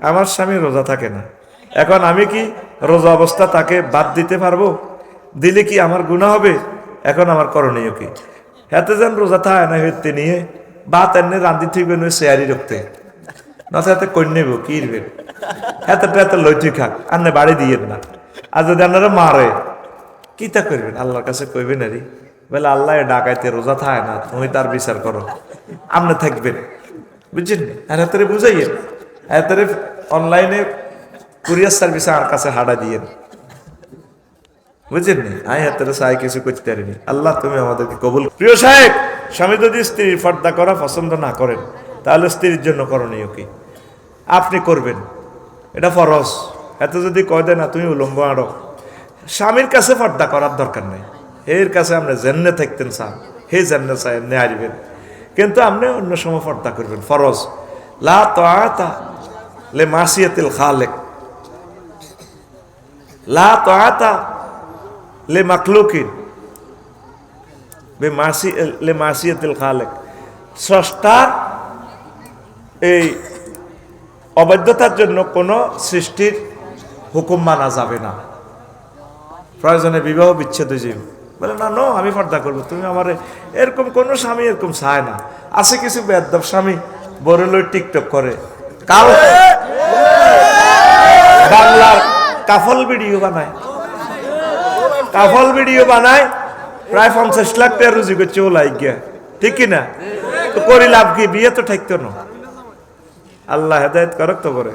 আমার স্বামী রোজা থাকে না, এখন আমি কি রোজা অবস্থা তাকে বাদ দিতে পারবো? দিলে কি আমার গুনাহ হবে? এখন আমার করণীয় কি? হাতে যেন রোজা থাকে না হইতে নিয়ে ভাত এনে রান্ধি থইবেন ওই শেয়ারি রক্তে, না হাতে কই নেব কি ইরবেন, হাতে হাতে লইটি খাক, আন্নে বাড়ি দিয়েন না। আর যদি আপনারা মারে কি তা করবেন? আল্লাহর কাছে কইবেন আরে বলে আল্লাহ ডাকাইতে রোজা থাকে না, তুমি তার বিচার করো, আপনি থাকবেন, বুঝছেন? আর হাতে বুঝাইয়েন, হাতে অনলাইনে কুরিয়ার সার্ভিসে আর কাছে হাঁটা দিয়েন, বুঝছেন নি? আই হাতে সাই কিছু করতে পারিনি। আল্লাহ তুমি আমাদেরকে কবুল। প্রিয় সাহেব, স্বামী যদি স্ত্রীর পর্দা করা পছন্দ না করেন তাহলে স্ত্রীর জন্য করণীয় কি? আপনি করবেন, এটা ফরজ। এত যদি কয় দেয় না তুমি উলম্ব আড়ো, স্বামীর কাছে পর্দা করার দরকার নেই, এর কাছে আপনি জেন্নে থাকতেন চান, হে জেন্নে চাই এমনি আসবেন, কিন্তু আপনি অন্য সময় পর্দা করবেন, ফরজ। লা তাআতা লে মাসিয়াতিল খালেক, লা তাআতা লে মাখলুকিন লে মাসিয়াতিল খালেক। স্রষ্টার এই অবাধ্যতার জন্য কোন সৃষ্টির হুকুম মানা যাবে না। প্রয়োজনে বিবাহ বিচ্ছেদ হয়ে যাবে, বলে না নো আমি পর্দা করবো, তুমি আমার এরকম কোন স্বামী এরকম চায় না। আছে কিছু বেয়াদব স্বামী বড়লই টিকটক করে, কাল বাংলার কাফল ভিডিও বানায়, কাফল ভিডিও বানায়, প্রায় 50 লাখ টাকা রুজি করছে ও লাইক গিয়া, ঠিক কিনা? তো করি লাভ কি? বিয়ে তো ঠাকতো না। আল্লাহ হেদায়েত করক তো করে।